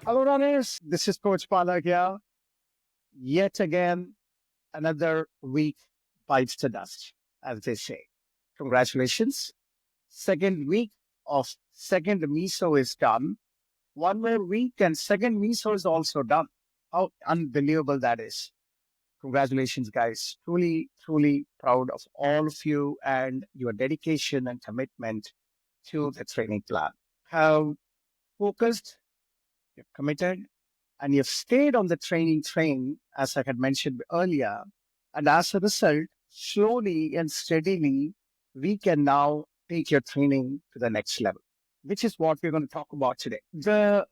Hello, runners. This is Coach Bala here. Yet again, another week bites the dust, as they say. Congratulations. Second week of second miso is done. One more week and second miso is also done. How unbelievable that is. Congratulations, guys. Truly, truly proud of all of you and your dedication and commitment to the training plan. Have focused, you've committed, and you've stayed on the training train, as I had mentioned earlier. And as a result, slowly and steadily, we can now take your training to the next level, which is what we're going to talk about today. The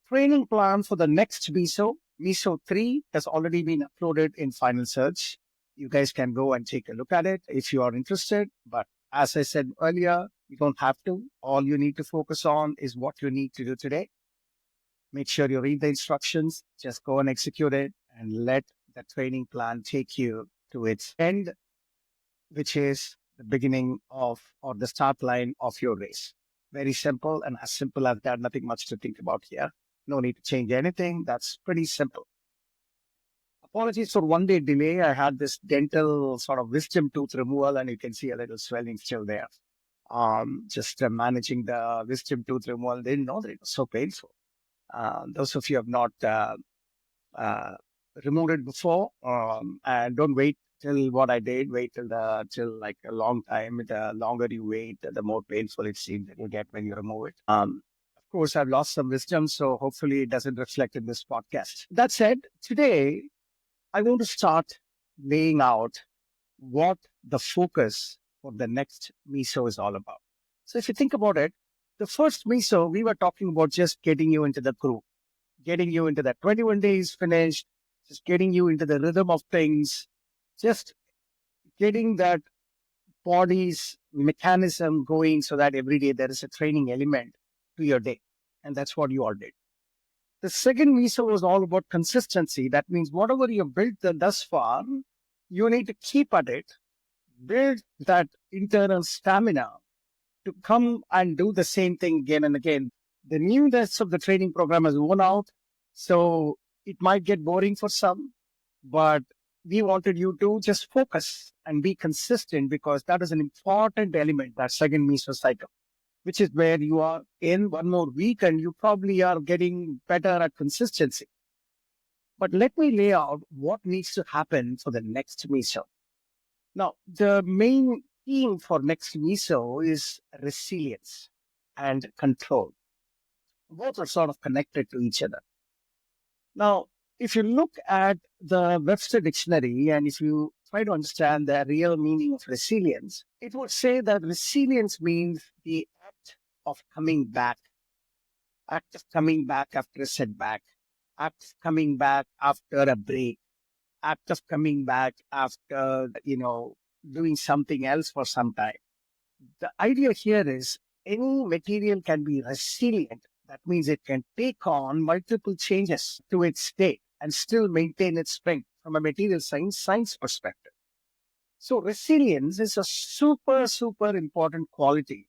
training plan for the next MISO 3, has already been uploaded in Final Search. You guys can go and take a look at it if you are interested. But as I said earlier, you don't have to. All you need to focus on is what you need to do today. Make sure you read the instructions, just go and execute it, and let the training plan take you to its end, which is the beginning of or the start line of your race. Very simple, and as simple as that, nothing much to think about here. No need to change anything. That's pretty simple. Apologies for 1 day delay. I had this dental sort of wisdom tooth removal, and you can see a little swelling still there. Just managing the wisdom tooth removal, didn't know that it was so painful. Those of you have not uh, removed it before, and don't wait till what I did. Wait till like a long time. The longer you wait, the more painful it seems that you get when you remove it. Of course, I've lost some wisdom, so hopefully it doesn't reflect in this podcast. That said, today I want to start laying out what the focus for the next MISO is all about. So if you think about it, the first MISO, we were talking about just getting you into the groove, getting you into that 21 days finished, just getting you into the rhythm of things, just getting that body's mechanism going so that every day there is a training element to your day. And that's what you all did. The second MISO was all about consistency. That means whatever you've built thus far, you need to keep at it, build that internal stamina to come and do the same thing again and again. The newness of the training program has worn out, so it might get boring for some, but we wanted you to just focus and be consistent because that is an important element, that second MISO cycle, which is where you are in one more week and you probably are getting better at consistency. But let me lay out what needs to happen for the next MISO. Now, the main theme for next MISO is resilience and control. Both are sort of connected to each other. Now, if you look at the Webster dictionary and if you try to understand the real meaning of resilience, it would say that resilience means the of coming back, act of coming back after a setback, act of coming back after a break, act of coming back after, doing something else for some time. The idea here is any material can be resilient. That means it can take on multiple changes to its state and still maintain its strength from a material science perspective. So resilience is a super, super important quality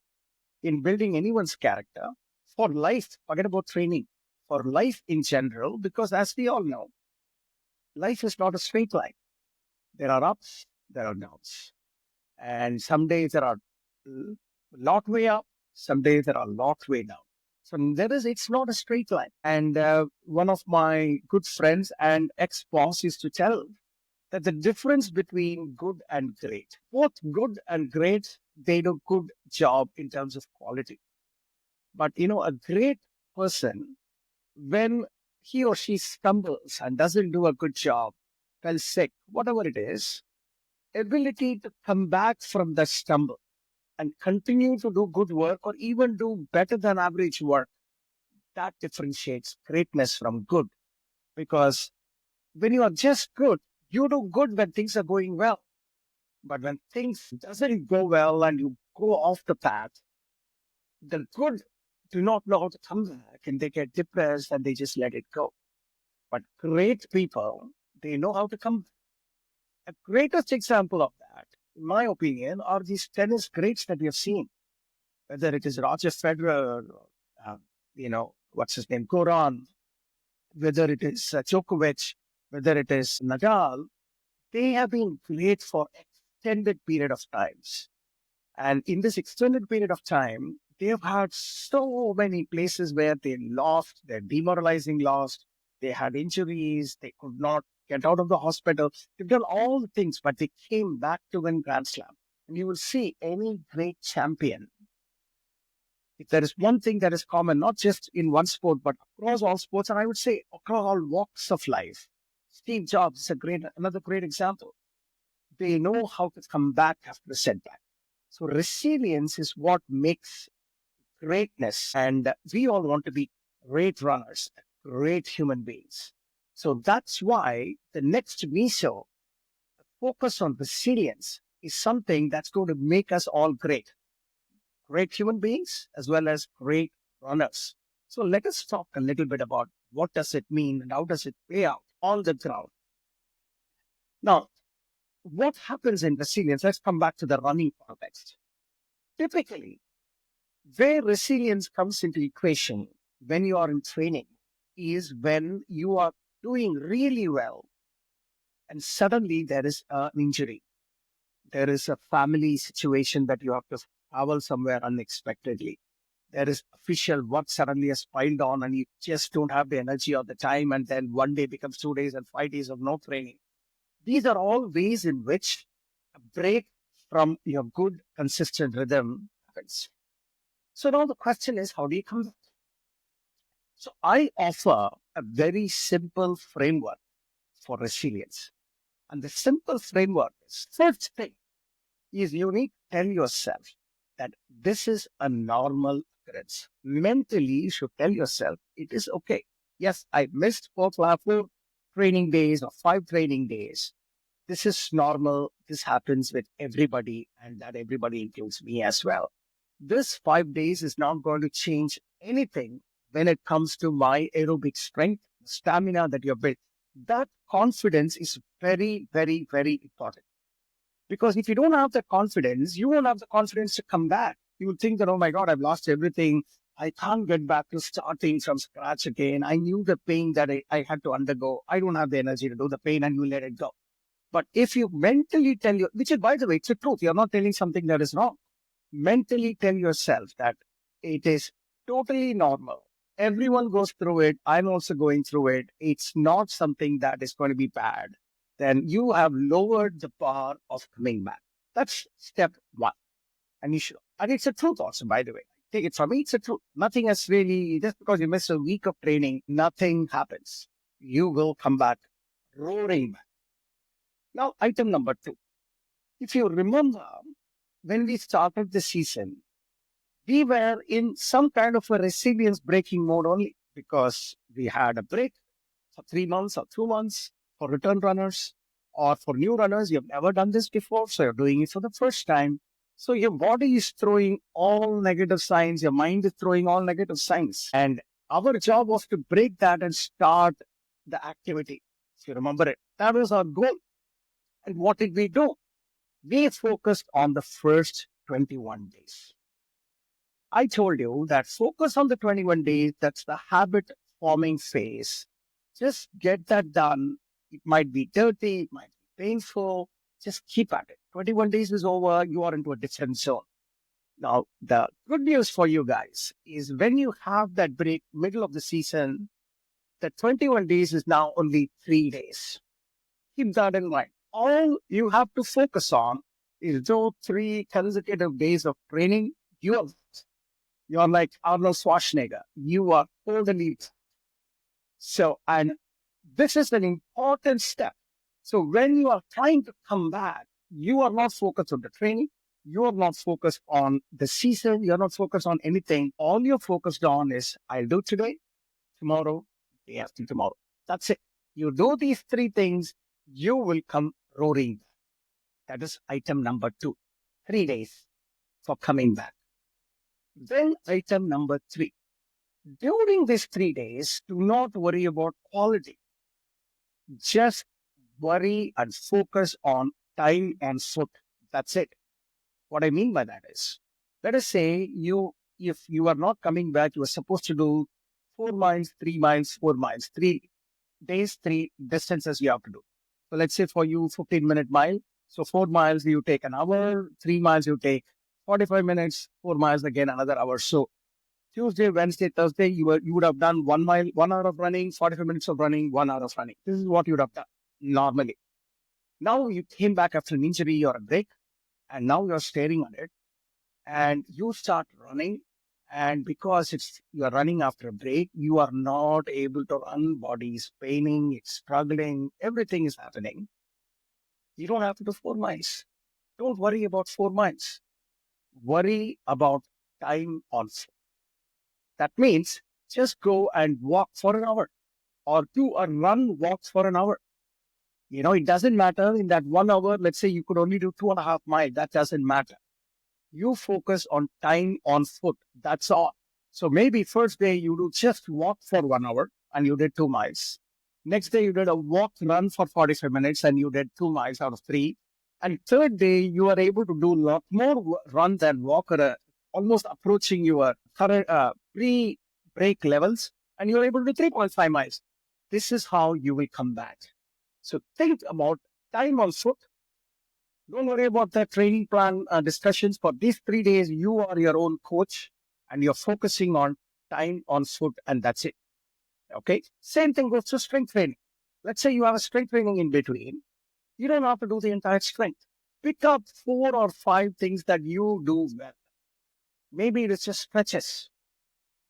in building anyone's character for life. Forget about training, for life in general, because as we all know, life is not a straight line. There are ups, there are downs. And some days there are a lot way up, some days there are a lot way down. So it's not a straight line. And one of my good friends and ex-boss used to tell that the difference between good and great, both good and great, they do a good job in terms of quality. But, a great person, when he or she stumbles and doesn't do a good job, fell sick, whatever it is, ability to come back from the stumble and continue to do good work or even do better than average work, that differentiates greatness from good. Because when you are just good, you do good when things are going well. But when things doesn't go well and you go off the path, the good do not know how to come back and they get depressed and they just let it go. But great people, they know how to come back. A greatest example of that, in my opinion, are these tennis greats that we have seen. Whether it is Roger Federer, or, what's his name, Goran, whether it is Djokovic, whether it is Nadal, they have been great for extended period of times. And in this extended period of time, they've had so many places where they lost, their demoralizing lost, they had injuries, they could not get out of the hospital. They've done all the things, but they came back to win Grand Slam. And you will see any great champion, if there is one thing that is common, not just in one sport, but across all sports, and I would say across all walks of life. Steve Jobs is another great example. They know how to come back after a setback. So resilience is what makes greatness. And we all want to be great runners, great human beings. So that's why the next MISO, focus on resilience, is something that's going to make us all great human beings as well as great runners. So let us talk a little bit about what does it mean and how does it play out on the ground. Now, what happens in resilience? Let's come back to the running context. Typically, where resilience comes into equation when you are in training is when you are doing really well and suddenly there is an injury. There is a family situation that you have to travel somewhere unexpectedly. There is official work suddenly has piled on and you just don't have the energy or the time, and then one day becomes 2 days and 5 days of no training. These are all ways in which a break from your good, consistent rhythm happens. So now the question is, how do you come back? So I offer a very simple framework for resilience. And the simple framework is, first thing is you need to tell yourself that this is a normal occurrence. Mentally, you should tell yourself it is okay. Yes, I missed four training days or 5 training days. This is normal. This happens with everybody, and that everybody includes me as well. This 5 days is not going to change anything when it comes to my aerobic strength, stamina that you've built. That confidence is very, very, very important. Because if you don't have the confidence, you won't have the confidence to come back. You will think that, oh my God, I've lost everything. I can't get back to starting from scratch again. I knew the pain that I had to undergo. I don't have the energy to do the pain, and you let it go. But if you mentally tell you, which is, by the way, it's the truth. You're not telling something that is wrong. Mentally tell yourself that it is totally normal. Everyone goes through it. I'm also going through it. It's not something that is going to be bad. Then you have lowered the bar of coming back. That's step one. And you should, and it's a truth also, by the way. Take it from me, it's a truth. Nothing has really, just because you missed a week of training, nothing happens. You will come back roaring back. Now, item number 2. If you remember, when we started the season, we were in some kind of a resilience breaking mode only because we had a break for 3 months or 2 months for return runners or for new runners. You've never done this before, so you're doing it for the first time. So your body is throwing all negative signs. Your mind is throwing all negative signs. And our job was to break that and start the activity. If you remember it, that was our goal. And what did we do? We focused on the first 21 days. I told you that focus on the 21 days. That's the habit forming phase. Just get that done. It might be dirty. It might be painful. Just keep at it. 21 days is over. You are into a different zone. Now, the good news for you guys is when you have that break middle of the season, the 21 days is now only 3 days. Keep that in mind. All you have to focus on is those 3 consecutive days of training. You're like Arnold Schwarzenegger. You are totally. So, and this is an important step. So when you are trying to come back, you are not focused on the training. You are not focused on the season. You're not focused on anything. All you're focused on is, I'll do today, tomorrow, day after tomorrow. That's it. You do these 3 things, you will come roaring. That is item number 2. 3 days for coming back. Then item number 3. During these 3 days, do not worry about quality. Just worry and focus on time and foot. That's it. What I mean by that is, let us say if you are not coming back, you were supposed to do 4 miles, 3 miles, 4 miles, 3 days, three distances you have to do. So let's say for you, 15-minute mile. So 4 miles, you take an hour, 3 miles, you take 45 minutes, 4 miles, again, another hour. So Tuesday, Wednesday, Thursday, you would have done 1 mile, 1 hour of running, 45 minutes of running, 1 hour of running. This is what you would have done normally. Now you came back after an injury or a break, and now you're staring at it, and you start running. And because you're running after a break, you are not able to run. Body is paining, it's struggling, everything is happening. You don't have to do 4 miles. Don't worry about 4 miles. Worry about time on foot. That means just go and walk for an hour or do a run walk for an hour. It doesn't matter in that 1 hour. Let's say you could only do 2.5 miles. That doesn't matter. You focus on time on foot. That's all. So maybe first day you do just walk for 1 hour and you did 2 miles. Next day you did a walk run for 45 minutes and you did 2 miles out of three. And third day you are able to do a lot more run than walk, or almost approaching your current pre-break levels, and you're able to do 3.5 miles. This is how you will come back. So think about time on foot. Don't worry about the training plan discussions. For these 3 days, you are your own coach and you're focusing on time on foot, and that's it. Okay. Same thing goes to strength training. Let's say you have a strength training in between. You don't have to do the entire strength. Pick up 4 or 5 things that you do well. Maybe it's just stretches,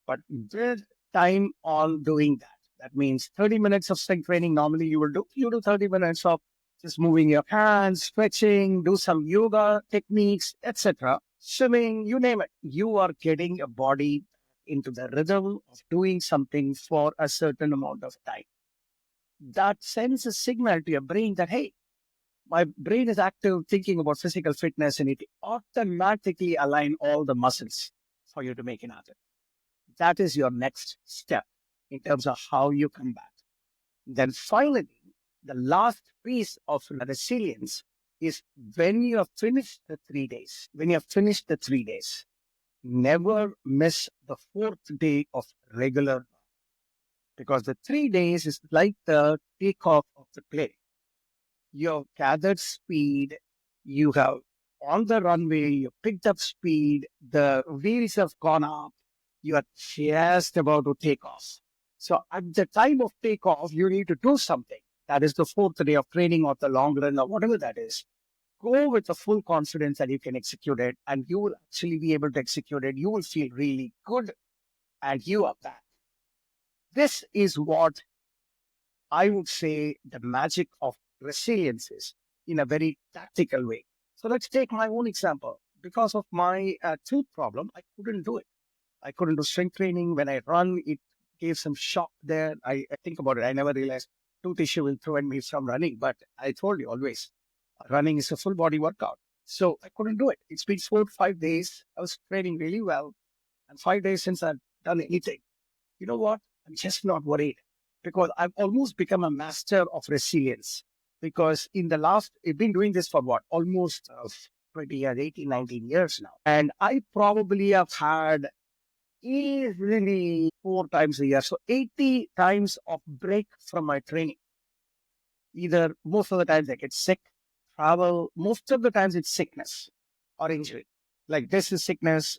but build time on doing that. That means 30 minutes of strength training. Normally you do 30 minutes of just moving your hands, stretching, do some yoga techniques, etc. Swimming, you name it. You are getting a body into the rhythm of doing something for a certain amount of time. That sends a signal to your brain that, hey, my brain is active thinking about physical fitness, and it automatically align all the muscles for you to make it happen. That is your next step in terms of how you come back. Then finally, the last piece of resilience is when you have finished the 3 days. When you have finished the 3 days, never miss the fourth day of regular, because the 3 days is like the takeoff of the plane. You have gathered speed, you have on the runway, you picked up speed, the wheels have gone up, you are just about to take off. So at the time of takeoff, you need to do something. That is the fourth day of training or the long run or whatever that is. Go with the full confidence that you can execute it, and you will actually be able to execute it. You will feel really good, and you are back. This is what I would say the magic of resilience is in a very tactical way. So let's take my own example. Because of my tooth problem, I couldn't do it. I couldn't do strength training. When I run, it gave some shock there. I think about it. I never realized tooth issue will prevent me from running. But I told you always, running is a full body workout. So I couldn't do it. It's been 4 or 5 days. I was training really well. And 5 days since I've done anything. You know what? I'm just not worried, because I've almost become a master of resilience. Because I've been doing this for what? Almost 20 years, 18, 19 years now. And I probably have had easily 4 times a year. So 80 times of break from my training. Either most of the times I get sick, travel, most of the times it's sickness or injury. Like this is sickness,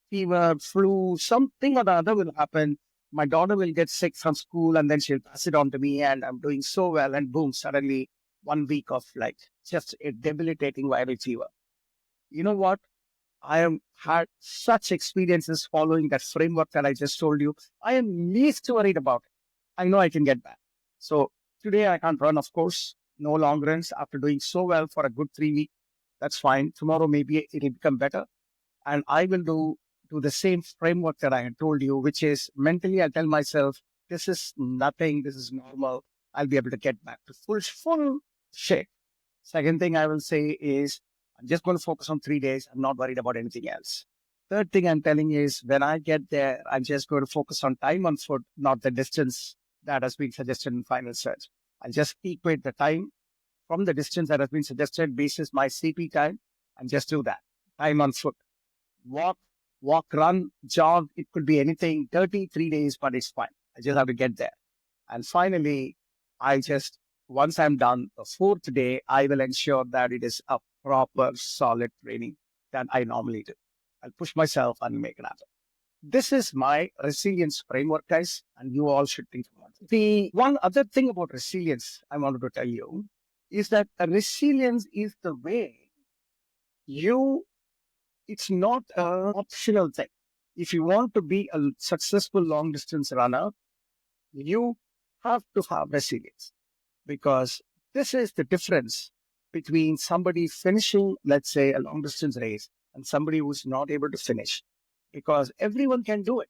fever, flu, something or the other will happen. My daughter will get sick from school and then she'll pass it on to me, and I'm doing so well. And boom, suddenly 1 week of like just a debilitating viral fever. You know what? I have had such experiences following that framework that I just told you. I am least worried about it. I know I can get back. So today I can't run, of course, no long runs after doing so well for a good 3 weeks. That's fine. Tomorrow maybe it'll become better. And I will do the same framework that I had told you, which is mentally I tell myself, this is nothing, this is normal. I'll be able to get back to full shape. Second thing I will say is, I'm just going to focus on 3 days. I'm not worried about anything else. Third thing I'm telling you is, when I get there, I'm just going to focus on time on foot, not the distance that has been suggested in final search. I'll just equate the time from the distance that has been suggested basis my CP time, and just do that. Time on foot. Walk walk, run, jog. It could be anything, 30, 3 days, but it's fine. I just have to get there. And finally, once I'm done, the fourth day, I will ensure that it is a proper, solid training that I normally do. I'll push myself and make it happen. This is my resilience framework, guys, and you all should think about it. The one other thing about resilience I wanted to tell you is that resilience is the way it's not an optional thing. If you want to be a successful long distance runner, you have to have resilience, because this is the difference between somebody finishing, let's say, a long distance race and somebody who's not able to finish, because everyone can do it.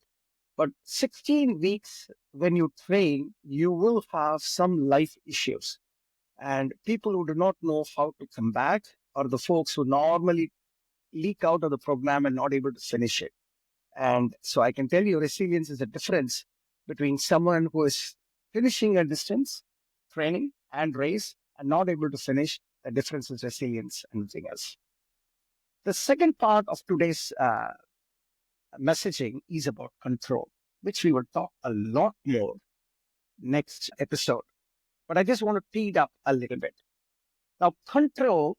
But 16 weeks, when you train, you will have some life issues. And people who do not know how to come back are the folks who normally leak out of the program and not able to finish it. And so I can tell you, resilience is a difference between someone who is finishing a distance, training and race, and not able to finish. The difference is resilience and nothing else. The second part of today's messaging is about control, which we will talk a lot more next episode. But I just want to tee it up a little bit. Now, control,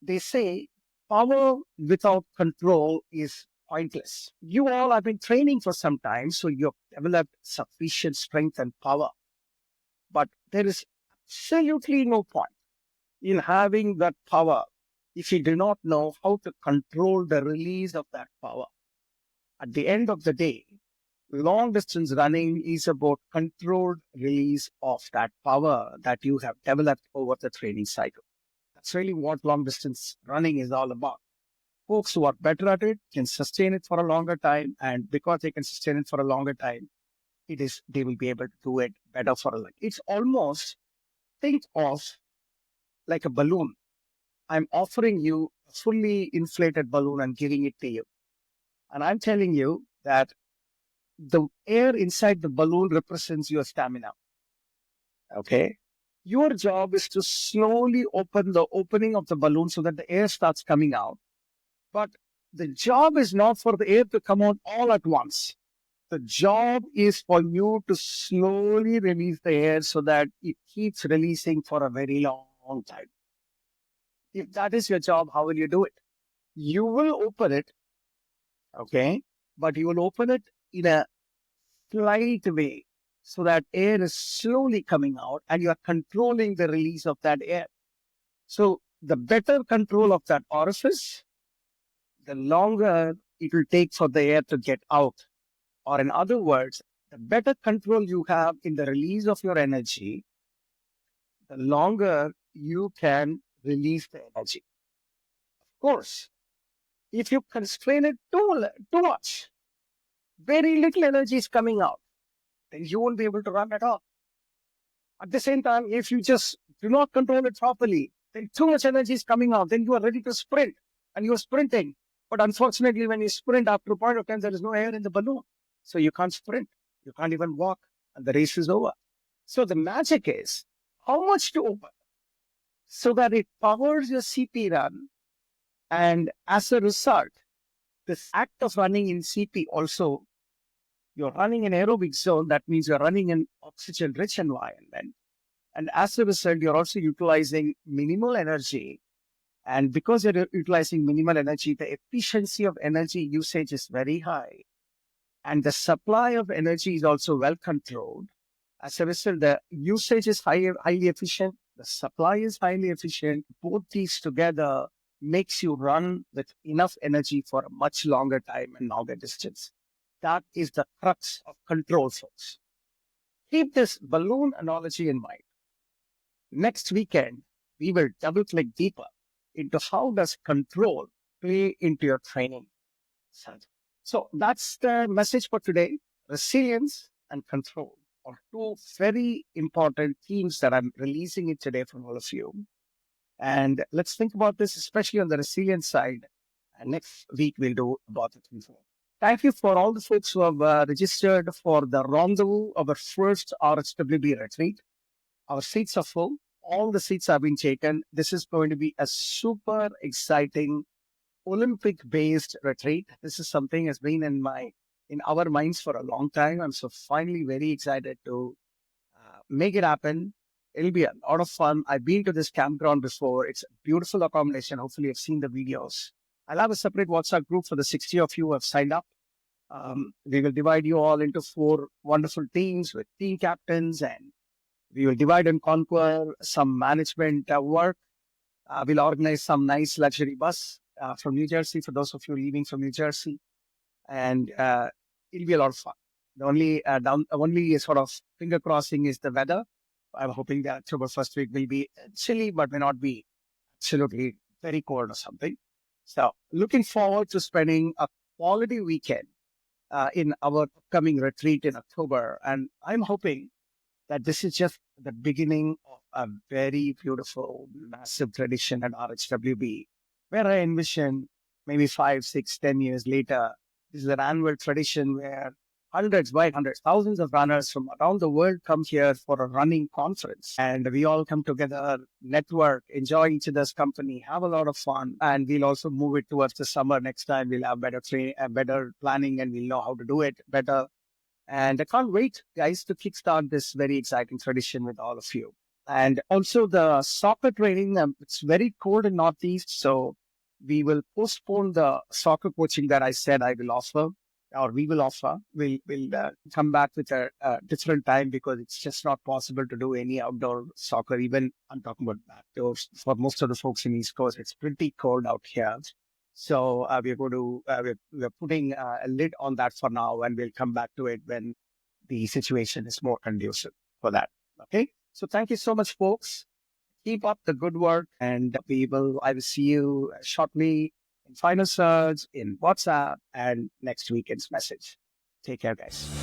they say power without control is pointless. You all have been training for some time, so you've developed sufficient strength and power. But there is absolutely no point in having that power if you do not know how to control the release of that power. At the end of the day, long distance running is about controlled release of that power that you have developed over the training cycle. That's really what long distance running is all about. Folks who are better at it can sustain it for a longer time, and because they can sustain it for a longer time, they will be able to do it better for a long. It's almost, think of like a balloon. I'm offering you a fully inflated balloon and giving it to you. And I'm telling you that the air inside the balloon represents your stamina. Okay? Your job is to slowly open the opening of the balloon so that the air starts coming out. But the job is not for the air to come out all at once. The job is for you to slowly release the air so that it keeps releasing for a very long time. If that is your job, how will you do it? You will open it, okay? But you will open it in a slight way so that air is slowly coming out and you are controlling the release of that air. So the better control of that orifice, the longer it will take for the air to get out. Or in other words, the better control you have in the release of your energy, the longer you can release the energy. Of course, if you constrain it too much, very little energy is coming out, then you won't be able to run at all. At the same time, if you just do not control it properly, then too much energy is coming out, then you are ready to sprint and you are sprinting. But unfortunately, when you sprint, after a point of time, there is no air in the balloon. So you can't sprint, you can't even walk, and the race is over. So the magic is how much to open so that it powers your CP run. And as a result, this act of running in CP also, you're running in aerobic zone. That means you're running in oxygen-rich environment. And as a result, you're also utilizing minimal energy. And because you're utilizing minimal energy, the efficiency of energy usage is very high. And the supply of energy is also well controlled. As a result, the usage is highly efficient. The supply is highly efficient. Both these together makes you run with enough energy for a much longer time and longer distance. That is the crux of control, folks. Keep this balloon analogy in mind. Next weekend, we will double-click deeper into how does control play into your training. So that's the message for today. Resilience and control are two very important themes that I'm releasing it today from all of you. And let's think about this, especially on the resilience side. And next week, we'll do about the control. Thank you for all the folks who have registered for the rendezvous of our first RHWB retreat. Our seats are full. All the seats have been taken. This is going to be a super exciting Olympic-based retreat. This is something has been in our minds for a long time. I'm so finally very excited to make it happen. It'll be a lot of fun. I've been to this campground before. It's a beautiful accommodation. Hopefully, you've seen the videos. I'll have a separate WhatsApp group for the 60 of you who have signed up. We will divide you all into 4 wonderful teams with team captains, and we will divide and conquer some management work. We'll organize some nice luxury bus from New Jersey for those of you leaving from New Jersey, and it'll be a lot of fun. The only sort of finger crossing is the weather. I'm hoping that October first week will be chilly, but may not be absolutely very cold or something. So, looking forward to spending a quality weekend in our upcoming retreat in October, and I'm hoping that this is just the beginning of a very beautiful, massive tradition at RHWB, where I envision maybe 5, 6, 10 years later, this is an annual tradition where hundreds by hundreds, thousands of runners from around the world come here for a running conference. And we all come together, network, enjoy each other's company, have a lot of fun. And we'll also move it towards the summer. Next time we'll have better planning, and we'll know how to do it better. And I can't wait, guys, to kickstart this very exciting tradition with all of you. And also the soccer training, it's very cold in Northeast, so we will postpone the soccer coaching that I said I will offer, or we will offer. We'll come back with a different time because it's just not possible to do any outdoor soccer. Even I'm talking about outdoors for most of the folks in East Coast. It's pretty cold out here. So we're going to we're putting a lid on that for now, and we'll come back to it when the situation is more conducive for that. Okay. So thank you so much, folks. Keep up the good work, and I will see you shortly in Final Surge, in WhatsApp, and next weekend's message. Take care, guys.